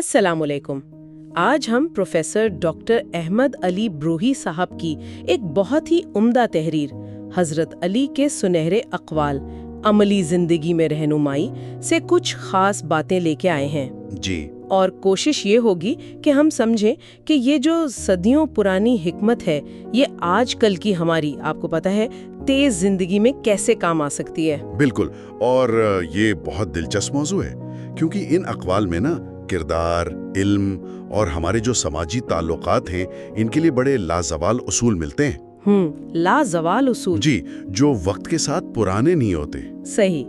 अस्सलाम वालेकुम। आज हम प्रोफेसर डॉक्टर अहमद अली ब्रूही साहब की एक बहुत ही उम्दा तहरीर हज़रत अली के सुनहरे अक़वाल अमली ज़िंदगी में रहनुमाई से कुछ ख़ास बातें लेके आए हैं जी। और कोशिश ये होगी कि हम समझें कि ये जो सदियों पुरानी हिकमत है ये आज कल की हमारी, आपको पता है, तेज़ ज़िंदगी में कैसे काम आ सकती है। बिल्कुल, और ये बहुत दिलचस्प मौजू है क्योंकि इन अक़वाल में ना किरदार, इल्म और हमारे जो समाजी ताल्लुकात हैं इनके लिए बड़े लाजवाल उसूल मिलते हैं। लाजवाल उसूल। जी, जो वक्त के साथ पुराने नहीं होते। सही।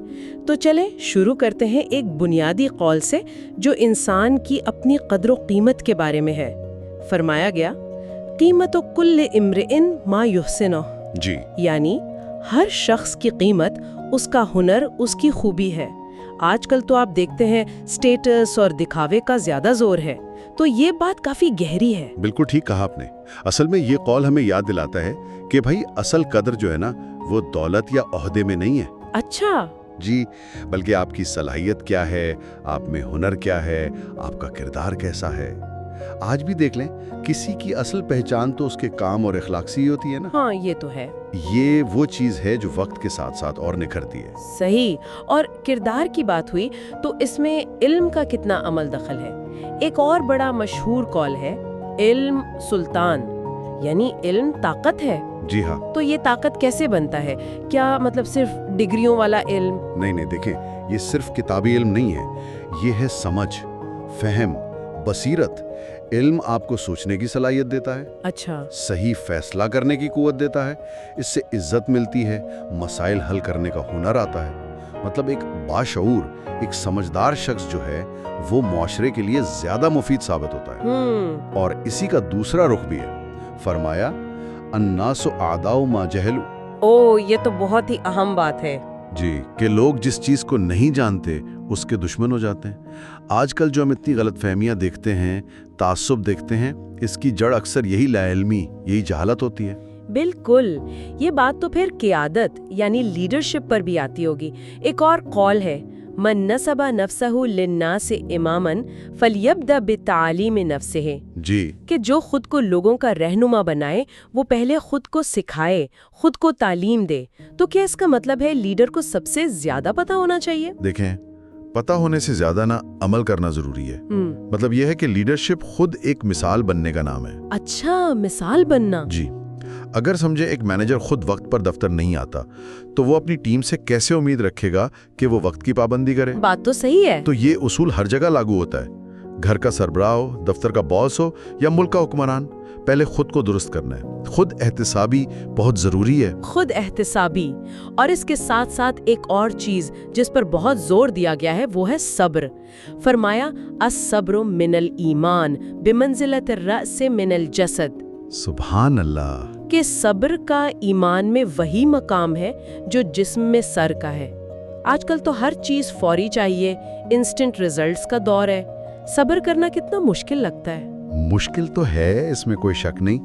तो चले शुरू करते हैं एक बुनियादी कौल से जो इंसान की अपनी कद्र कीमत के बारे में है। फरमाया गया, कीमत कुल्ल इम्रिइन मा युहसिनो। जी। यानी हर शख्स की कीमत उसका हुनर, उसकी खूबी है। आजकल तो आप देखते हैं स्टेटस और दिखावे का ज्यादा जोर है, तो ये बात काफी गहरी है। बिल्कुल ठीक कहा आपने। असल में ये कौल हमें याद दिलाता है कि भाई असल कदर जो है ना वो दौलत या ओहदे में नहीं है। अच्छा जी, बल्कि आपकी सलाहियत क्या है, आप में हुनर क्या है, आपका किरदार कैसा है। आज भी देख लें, किसी की असल पहचान तो उसके काम और इखलाक से ही होती है ना। हाँ, ये तो है। ये वो चीज है जो वक्त के साथ साथ और निखरती है। सही। और किरदार की बात हुई तो इसमें इल्म का कितना अमल दखल है। एक और बड़ा मशहूर कौल है, इल्म सुल्तान, यानी इल्म ताकत है। जी हाँ। तो ये ताकत कैसे बनता है? क्या मतलब सिर्फ डिग्रियों वाला इल्म? नहीं, देखें, ये सिर्फ किताबी इल्म नहीं है, ये है समझ, फहम, बसीरत। इल्म आपको सोचने की सलाहियत देता है। अच्छा। सही फैसला करने की कुव्वत देता है, इससे इज्जत मिलती है, मसाइल हल करने का हुनर आता है। मतलब एक बाशऊर, एक समझदार शख्स जो है वो मुआशरे के लिए ज्यादा मुफीद साबित होता है। और इसी का दूसरा रुख भी है। फरमाया, अन्नासु आदाउ मा जहलू। ओ, ये तो बहुत ही अहम बात है। जी, कि लोग जिस चीज को नहीं जानते उसके दुश्मन हो जाते हैं। आजकल जो हम इतनी गलतफहमियां देखते हैं, तासुब देखते हैं, इसकी जड़ अक्सर यही लाइल्मी, यही जहालत होती है। बिल्कुल। ये बात तो फिर क़ियादत यानी लीडरशिप पर भी आती होगी। एक और कौल है, मन नसबा नफ्सहु लिन्नास इमामन फलयब्दा बितालीम नफ्सिही। जी। कि जो खुद को लोगों का रहनुमा बनाए वो पहले खुद को सिखाए, खुद को तालीम दे। तो क्या इसका मतलब है लीडर को सबसे ज्यादा पता होना चाहिए? देखें, पता होने से ज्यादा ना अमल करना जरूरी है। मतलब यह है कि लीडरशिप खुद एक मिसाल बनने का नाम है। अच्छा, मिसाल बनना। जी। अगर समझे एक मैनेजर खुद वक्त पर दफ्तर नहीं आता तो वो अपनी टीम से कैसे उम्मीद रखेगा कि वो वक्त की पाबंदी करे? बात तो सही है। तो ये उसूल हर जगह लागू होता है। घर का सरबराह हो, दफ्तर का बॉस हो या मुल्क का हुक्मरान, पहले खुद को दुरुस्त करना है। खुद एहतिसाबी बहुत जरूरी है। खुद एहतिसाबी। और इसके साथ साथ एक और चीज जिस पर बहुत जोर दिया गया है वो है सब्र। फरमाया, अस्सब्रु मिनल ईमान बिमंजिलत अर्रअस मिनल जसद। सुभान अल्लाह। कि सब्र का ईमान में वही मकाम है जो जिस्म में सर का है। आजकल तो हर चीज फौरी चाहिए, इंस्टेंट रिजल्ट्स का दौर है। सब्र करना कितना मुश्किल लगता है। मुश्किल तो है, इसमें कोई शक नहीं,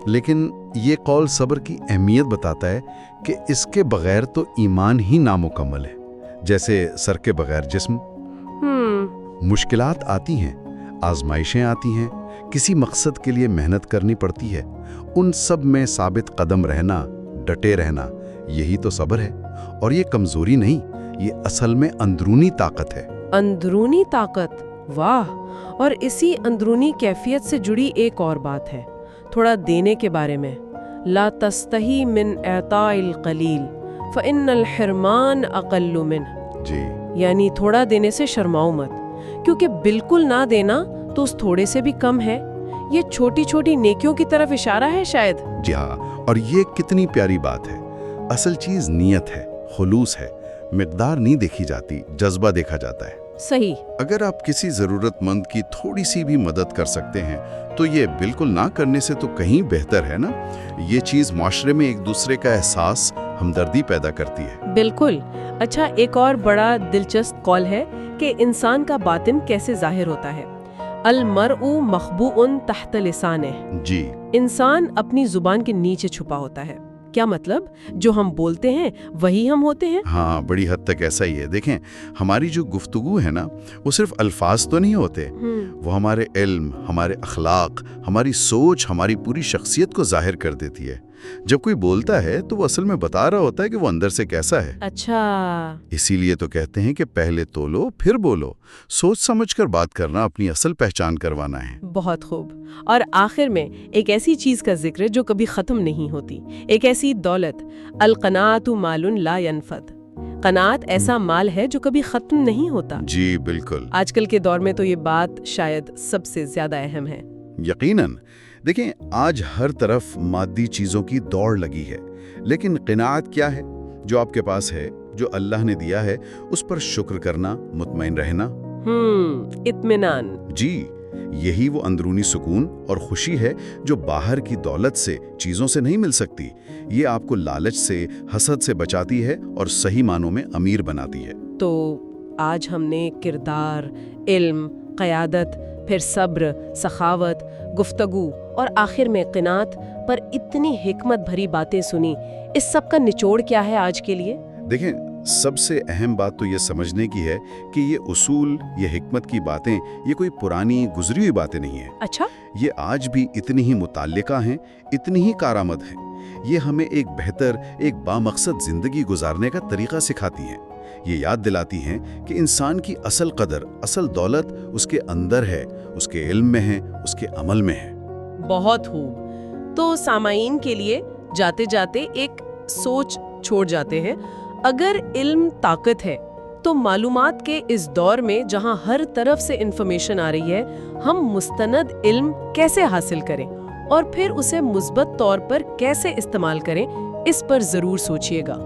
लेकिन ये कौल सब्र की अहमियत बताता है कि इसके बगैर तो ईमान ही नामुकम्मल है। जैसे सर के बगैर जिस्म। मुश्किलात आती हैं, आजमाइशें आती हैं, किसी मकसद के लिए मेहनत करनी पड़ती है। उन सब में साबित कदम रहना, डटे रहना, यही तो सब्र है। और ये कमजोरी नहीं, ये असल में अंदरूनी ताकत है। अंदरूनी ताकत, वाह। और इसी अंदरूनी कैफियत से जुड़ी एक और बात है, थोड़ा देने के बारे में। ला तस्तही मिन एताइल कलील फ़इन्नल हिरमान अक़ल्लु मिन। जी। यानी थोड़ा देने से शर्माओ मत, क्योंकि बिल्कुल ना देना तो उस थोड़े से भी कम है। ये छोटी छोटी नेकियों की तरफ इशारा है शायद। जी हाँ, और ये कितनी प्यारी बात है। असल चीज नियत है, खुलूस है। मिकदार नहीं देखी जाती, जज्बा देखा जाता है। सही। अगर आप किसी जरूरतमंद की थोड़ी सी भी मदद कर सकते हैं तो ये बिल्कुल ना करने से तो कहीं बेहतर है ना। ये चीज माशरे में एक दूसरे का एहसास, हमदर्दी पैदा करती है। बिल्कुल। अच्छा, एक और बड़ा दिलचस्प कौल है कि इंसान का बातिन कैसे जाहिर होता है। अल मरउ मखबूउन तहत लिसाने। जी। इंसान अपनी जुबान के नीचे छुपा होता है। क्या मतलब? जो हम बोलते हैं वही हम होते हैं? हाँ, बड़ी हद तक ऐसा ही है। देखें, हमारी जो गुफ्तगू है ना, वो सिर्फ अल्फाज तो नहीं होते, वो हमारे इल्म, हमारे अखलाक, हमारी सोच, हमारी पूरी शख्सियत को जाहिर कर देती है। जब कोई बोलता है तो वो असल में बता रहा होता है कि वो अंदर से कैसा है। अच्छा। इसीलिए तो कहते हैं कि पहले तोलो फिर बोलो। सोच समझकर बात करना अपनी असल पहचान करवाना है। बहुत खूब। और आखिर में एक ऐसी चीज का जिक्र जो कभी खत्म नहीं होती, एक ऐसी दौलत, अलकनातु मालुन ला यनफद। कनात ऐसा माल है जो कभी खत्म नहीं होता। जी बिल्कुल। आजकल के दौर में तो ये बात शायद सबसे ज्यादा अहम है। यकीनन। देखें, आज हर तरफ मादी चीजों की दौड़ लगी है, लेकिन क़नाअत क्या है? जो आपके पास है, जो अल्लाह ने दिया है, उस पर शुक्र करना, मुतमईन रहना। इत्मीनान। जी, यही वो अंदरूनी सुकून और खुशी है जो बाहर की दौलत से, चीजों से नहीं मिल सकती। ये आपको लालच से, हसद से बचाती है और सही मानों में अमीर बनाती है। तो आज हमने किरदार, इल्म, क़यादत, फिर सब्र, सखावत, गुफ्तगू और आखिर में क़नात पर इतनी हिकमत भरी बातें सुनी। इस सब का निचोड़ क्या है आज के लिए? देखें, सबसे अहम बात तो ये समझने की है कि ये उसूल, ये हिकमत की बातें, ये कोई पुरानी गुजरी हुई बातें नहीं है। अच्छा? ये आज भी इतनी ही मुताल्लिका हैं, इतनी ही कारआमद हैं। ये हमें एक बेहतर, एक बामकसद जिंदगी गुजारने का तरीका सिखाती हैं। ये याद दिलाती हैं कि इंसान की असल कदर, असल दौलत उसके अंदर है, उसके इल्म में है, उसके अमल में है। बहुत खूब। तो सामाईन के लिए जाते जाते एक सोच छोड़ जाते हैं। अगर इल्म ताकत है तो मालूमात के इस दौर में जहां हर तरफ से इंफॉर्मेशन आ रही है, हम मुस्तनद इल्म कैसे हासिल करें और फिर उसे मुस्बत तौर पर कैसे इस्तेमाल करें, इस पर जरूर सोचिएगा।